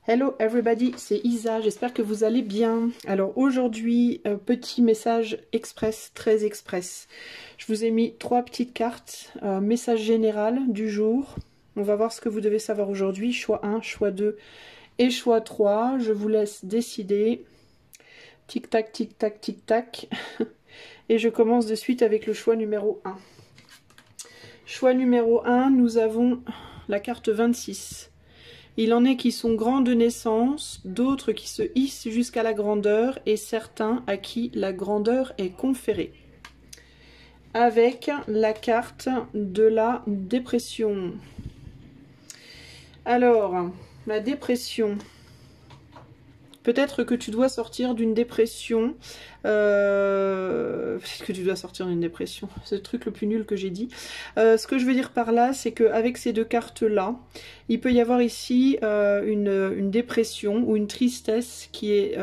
Hello everybody, c'est Isa, j'espère que vous allez bien. Alors aujourd'hui, petit message express, très express. Je vous ai mis 3 petites cartes, message général du jour. On va voir ce que vous devez savoir aujourd'hui, choix 1, choix 2 et choix 3. Je vous laisse décider. Tic tac, tic tac, tic tac. Et je commence de suite avec le choix numéro 1. Choix numéro 1, nous avons la carte 26. Il en est qui sont grands de naissance, d'autres qui se hissent jusqu'à la grandeur, et certains à qui la grandeur est conférée. Avec la carte de la dépression. Alors, la dépression. Peut-être que tu dois sortir d'une dépression. Peut-être que tu dois sortir d'une dépression. C'est le truc le plus nul que j'ai dit. Ce que je veux dire par là, c'est qu'avec ces deux cartes-là, il peut y avoir ici une dépression ou une tristesse qui est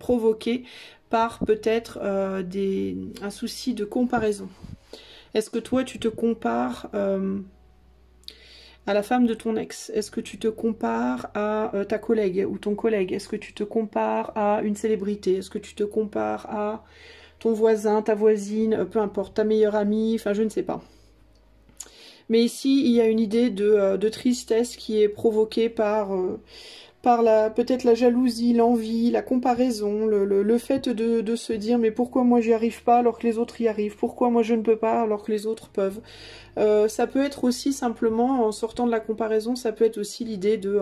provoquée par peut-être un souci de comparaison. Est-ce que toi, tu te compares à la femme de ton ex? Est-ce que tu te compares à ta collègue ou ton collègue? Est-ce que tu te compares à une célébrité? Est-ce que tu te compares à ton voisin, ta voisine, peu importe, ta meilleure amie, enfin je ne sais pas. Mais ici, il y a une idée de tristesse qui est provoquée par peut-être la jalousie, l'envie, la comparaison, le fait de se dire mais pourquoi moi j'y arrive pas alors que les autres y arrivent? Pourquoi moi je ne peux pas alors que les autres peuvent? Ça peut être aussi simplement, en sortant de la comparaison, ça peut être aussi l'idée de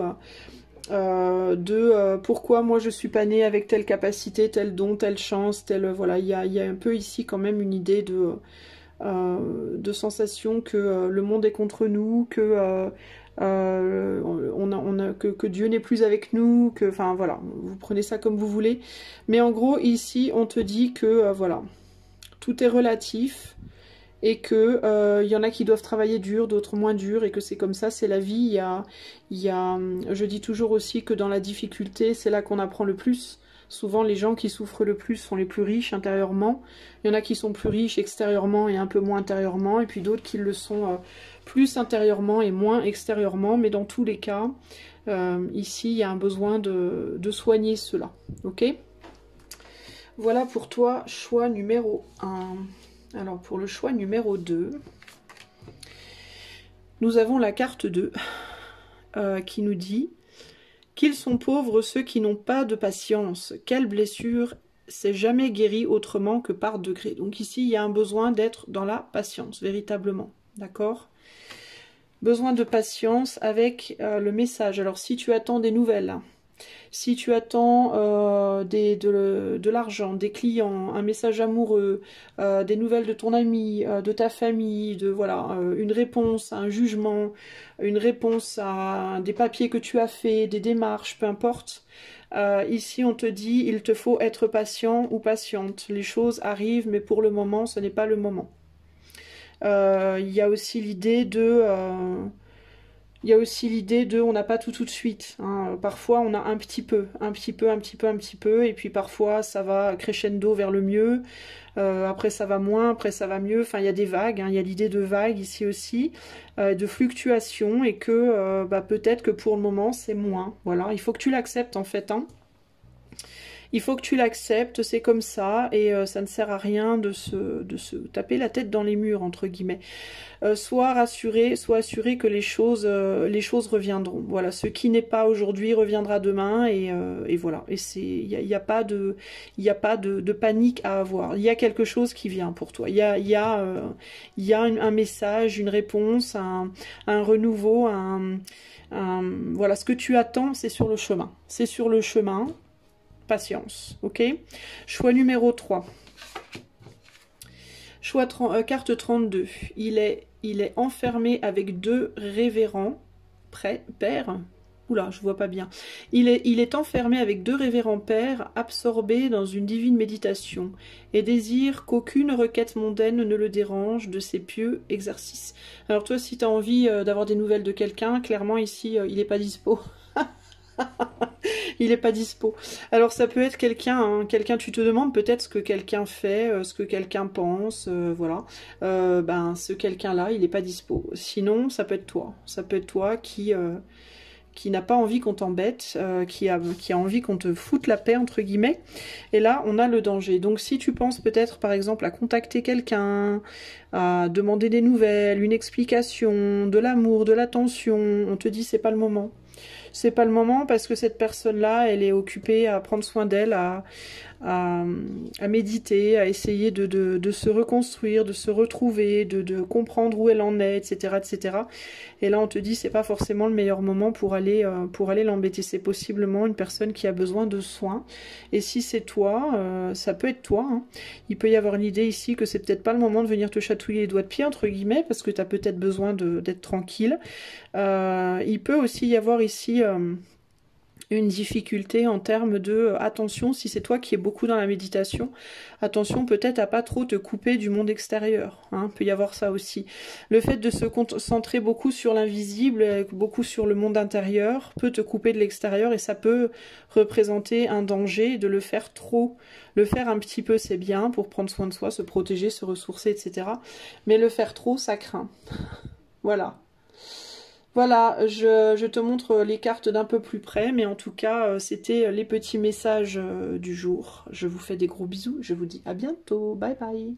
pourquoi moi je suis pas née avec telle capacité, tel don, telle chance, voilà, il y a un peu ici quand même une idée de sensation que le monde est contre nous, que que Dieu n'est plus avec nous, que, enfin voilà, vous prenez ça comme vous voulez, mais en gros ici on te dit que voilà, tout est relatif et que y en a qui doivent travailler dur, d'autres moins dur, et que c'est comme ça, c'est la vie. Je dis toujours aussi que dans la difficulté, c'est là qu'on apprend le plus. Souvent, les gens qui souffrent le plus sont les plus riches intérieurement. Il y en a qui sont plus riches extérieurement et un peu moins intérieurement, et puis d'autres qui le sont plus intérieurement et moins extérieurement. Mais dans tous les cas, ici, il y a un besoin de soigner cela. Ok ? Voilà pour toi, choix numéro 1. Alors, pour le choix numéro 2, nous avons la carte 2 qui nous dit qu'ils sont pauvres ceux qui n'ont pas de patience. Quelle blessure s'est jamais guérie autrement que par degré. Donc ici, il y a un besoin d'être dans la patience, véritablement. D'accord ? Besoin de patience avec le message. Alors, si tu attends des nouvelles, si tu attends de l'argent, des clients, un message amoureux, des nouvelles de ton ami, de ta famille, voilà, une réponse à un jugement, une réponse à des papiers que tu as fait, des démarches, peu importe. Ici, on te dit, il te faut être patient ou patiente. Les choses arrivent, mais pour le moment, ce n'est pas le moment. Il y a aussi l'idée de... on n'a pas tout de suite. Hein. Parfois, on a un petit peu, et puis parfois, ça va crescendo vers le mieux. Après, ça va moins, après, ça va mieux. Enfin, il y a des vagues. Hein. Il y a l'idée de vagues ici aussi, de fluctuation, et que peut-être que pour le moment, c'est moins. Voilà, il faut que tu l'acceptes en fait. Hein. Il faut que tu l'acceptes, c'est comme ça, et ça ne sert à rien de se taper la tête dans les murs, entre guillemets. Sois rassuré, sois assuré que les choses reviendront. Voilà, ce qui n'est pas aujourd'hui reviendra demain, et voilà. Et il n'y a pas de panique à avoir. Il y a quelque chose qui vient pour toi. Il y a un message, une réponse, un renouveau, voilà, ce que tu attends, c'est sur le chemin. C'est sur le chemin. Patience, ok. Choix numéro 3. Choix carte 32. Il est enfermé avec 2 révérends pères. Oula, je vois pas bien. Il est enfermé avec 2 révérends pères, absorbés dans une divine méditation, et désire qu'aucune requête mondaine ne le dérange de ses pieux exercices. Alors toi, si tu as envie d'avoir des nouvelles de quelqu'un, clairement ici, il n'est pas dispo. Il n'est pas dispo. Alors ça peut être quelqu'un, hein, tu te demandes peut-être ce que quelqu'un fait, ce que quelqu'un pense, voilà. Ce quelqu'un-là, il n'est pas dispo. Sinon, ça peut être toi. Ça peut être toi qui qui n'a pas envie qu'on t'embête, qui a envie qu'on te foute la paix, entre guillemets. Et là, on a le danger. Donc si tu penses peut-être, par exemple, à contacter quelqu'un, à demander des nouvelles, une explication, de l'amour, de l'attention, on te dit c'est pas le moment. C'est pas le moment parce que cette personne-là, elle est occupée à prendre soin d'elle, à méditer, à essayer de se reconstruire, de se retrouver, de comprendre où elle en est, etc., etc. Et là, on te dit, c'est pas forcément le meilleur moment pour aller l'embêter. C'est possiblement une personne qui a besoin de soins. Et si c'est toi, ça peut être toi, hein. Il peut y avoir une idée ici que c'est peut-être pas le moment de venir te chatouiller les doigts de pied, entre guillemets, parce que tu as peut-être besoin d'être tranquille. Il peut aussi y avoir ici une difficulté en termes de attention, si c'est toi qui es beaucoup dans la méditation, attention peut-être à pas trop te couper du monde extérieur, hein, peut y avoir ça aussi. Le fait de se concentrer beaucoup sur l'invisible, beaucoup sur le monde intérieur, peut te couper de l'extérieur et ça peut représenter un danger de le faire trop. Le faire un petit peu c'est bien pour prendre soin de soi, se protéger, se ressourcer, etc. Mais le faire trop, ça craint. Voilà. Voilà, je te montre les cartes d'un peu plus près, mais en tout cas, c'était les petits messages du jour. Je vous fais des gros bisous, je vous dis à bientôt, bye bye.